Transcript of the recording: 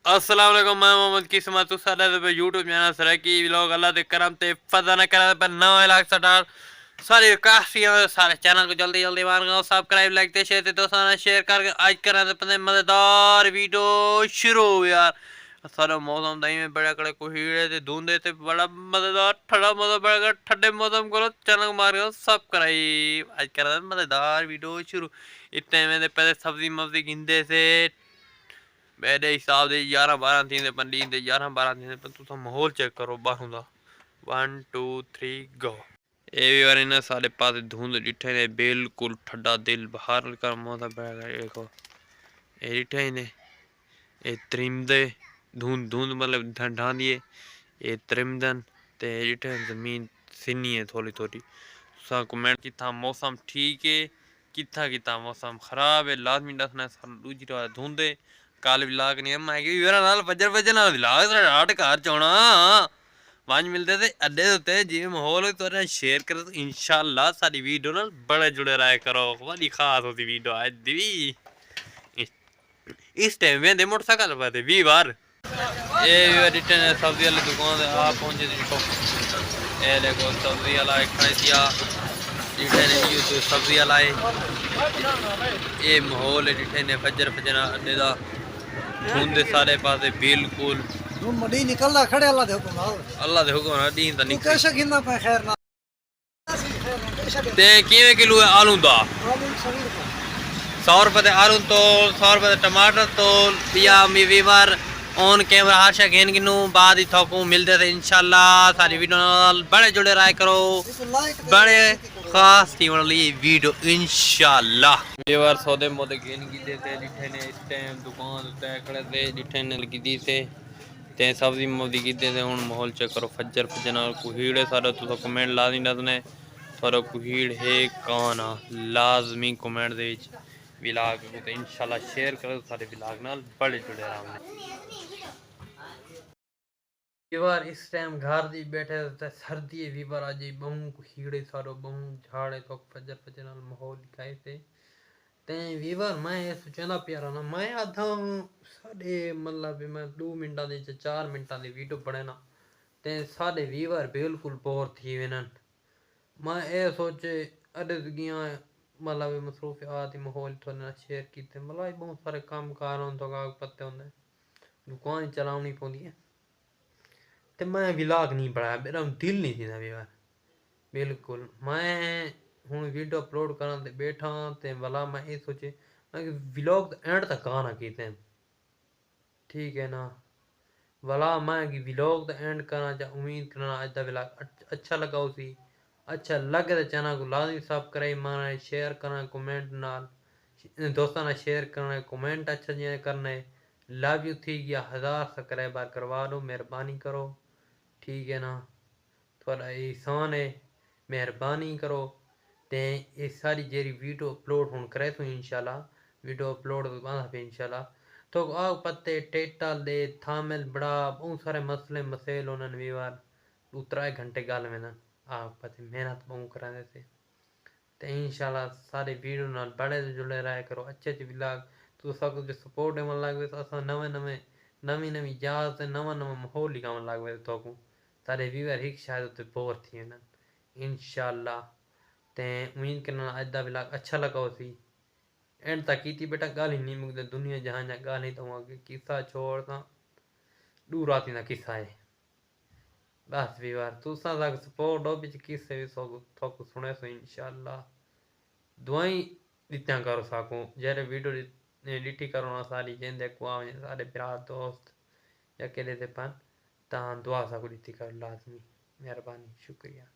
अस्सलाम वालेकुम, मैं मोहम्मद किस्मत तो साडा पे यूट्यूब चैनल सर की व्लॉग अल्लाह दे करम ते फजा न करे पर नवा इलाक सटार सारे काफी सारे चैनल को जल्दी जल्दी मार गो सब्सक्राइब लाइक ते शेयर ते दोस्तों ने शेयर करके आज करें ते मजेदार वीडियो शुरू यार। सारा मौसम दही में बड़ा कड़े कोहीड़े ते धुंधे ते बड़ा मजेदार ठंडा मौसम बड़ा ठंडे मौसम को चैनल मार गो सब्सक्राइब आज करें मजेदार वीडियो शुरू। इतने में पहले सब्जी मब्जी गिनते से मेरे हिसाब से 11-12 थी पंडी 11-12 थी पर तुम माहौल चेक करो बाहरों का 1 2 3 गो। ये भी बार इन्हें सारे पास धुंध डिठे ने बिल्कुल ठंडा दिल बाहर का मौसम बैठा देखो ये डिठे ने ये त्रिमदे धुंध धुंध मतलब ठंडा दिए ये त्रिमदन ते डिठे जमीन सिनी है थोड़ी थोड़ी सा कमेंट कितना मौसम ठीक है कितना कितना मौसम खराब है लाजमी दसना दूजी धुंधे काल विलाग नहीं मैं वीरा नाल फजर फजर नाल विलाग साढ़ा हट घर चौना वंज मिलते थे अड्डे उत्ते जिवें माहौल तुहाडे शेयर करो तो इंशाअल्लाह साडी वीडियो नाल बड़े जुड़े रहा करो बड़ी खास होती वीडियो आज दी भी इस टाइम वेंदे मोटरसाइकिल पर थे 20 बार ये रिटर्न सब्जी वाली दुकान से आप पहुंचे देखो ये देखो सब्जी वाला खड़े दिया रिटर्न ये सब्जी वाला है ये माहौल है रिटर्न फजर फजर अड्डे दा धुंध सारे पासे बिल्कुल मडी निकलदा खड़े अल्लाह दे हुक्म ना दीन दा निकल कैसे गिनना पे खैर ना ते किवें किलो है आलू दा 100 रुपए ते आलू तो 100 रुपए टमाटर तो पिया वीवर ऑन कैमरा हाशा गेन गिनू बाद ही थोकू मिलते थे इंशाल्लाह सारी वीडियो नाल बड़े जुड़े रहा करो बड़े खास थी वाली वीडियो इंशाल्लाह वीवर सौदे मोदे गेन गिदे थे डिठे ने इस टाइम दुकान ते खड़े थे डिठे ने लगी दी थे ते सब्जी मोदी कीते थे हुन माहौल चेक करो फज्जर फज्जर नाल कुहीड़े सारे तुसा कमेंट लाजमी दसने थोड़ा कुहीड़ है कौन लाजमी कमेंट दे विच विलाग को इंशाल्लाह शेयर करो सारे विलाग नाल बड़े जुड़े रहने वीवर इस टाइम घर दी बैठे ते सर्दी वीवर आज बहु कुहीड़े सारो बहु झाड़े तो फज्जर फज्जर नाल माहौल दिखाए थे ते वीवर मैं ये सोचना प्यारा ना मैं आधा साढ़े मतलब मैं 2 मिनटा दी 4 मिनटा दी वीडियो बने ना ते साढ़े वीवर बिल्कुल बोर थी वेनन मैं ये सोचे अरे गया मतलब मसरूफियात माहौल थोड़े शेयर किए मतलब बहुत सारे काम कार होंगे काग पत्ते होंगे दुकान चलानी पौंदी है तो मैं विलाग नहीं बनाया मेरा दिल नहीं थी वीवर बिल्कुल मैं हूँ वीडियो अपलोड करा ते बैठा ते वाला मैं ये सोचे मैं व्लॉग एंड तक आना कीते ठीक है ना वाला मैं व्लॉग द एंड करना चाह उम्मीद करना अज का व्लॉग अच्छा लगा उसी अच्छा लगे तो चैनल को लाजमी सब्सक्राइब मारना शेयर करना कमेंट नाल दोस्तों ने शेयर करना कमेंट अच्छा जिया करना लव यू थी गया 1000 सब्सक्राइबर करवा दो मेहरबानी करो ठीक है ना थोड़ा एहसान है मेहरबानी करो ते ये सारी जेरी वीडियो अपलोड होने करे तो इंशाल्लाह वीडियो अपलोड बांधा पे इंशाल्लाह तो आग पत्ते टाइटल दे थामल बड़ा बहुत सारे मसले मसेल उन्होंने वीवार 2-3 घंटे गाल में ना आग पत्ते मेहनत बहुत कराने से तो इंशाल्लाह सारे वीडियो नाल बड़े जुड़े रहा करो अच्छे अच्छे व्लॉग तो सब कुछ सपोर्ट मन लगे तो अस नवे नवे नवी नवी जात नवा नवा माहौल दिखावन लगे तो सारे व्यूअर हिक शायद उत्ते बोर थी वञनि इंशाल्लाह ते उम्मीद करना अज का व्लॉग अच्छा लगा उसी एंड तक की बेटा गाल ही नहीं मुकते दुनिया जहां जा गाल ही तो किस्सा छोड़ ता दूर आती ना किस्सा है बस व्यूअर तुसा तक सपोर्ट हो बिच किस्से भी थोक सुने सो इंशाल्लाह दुआई दित्या करो साकू जरे वीडियो डिटी करो ना सारी जेंदे को आवे सारे प्यार दोस्त या केले दे पन ता दुआ साकू दित्ती करो लाजमी मेहरबानी शुक्रिया।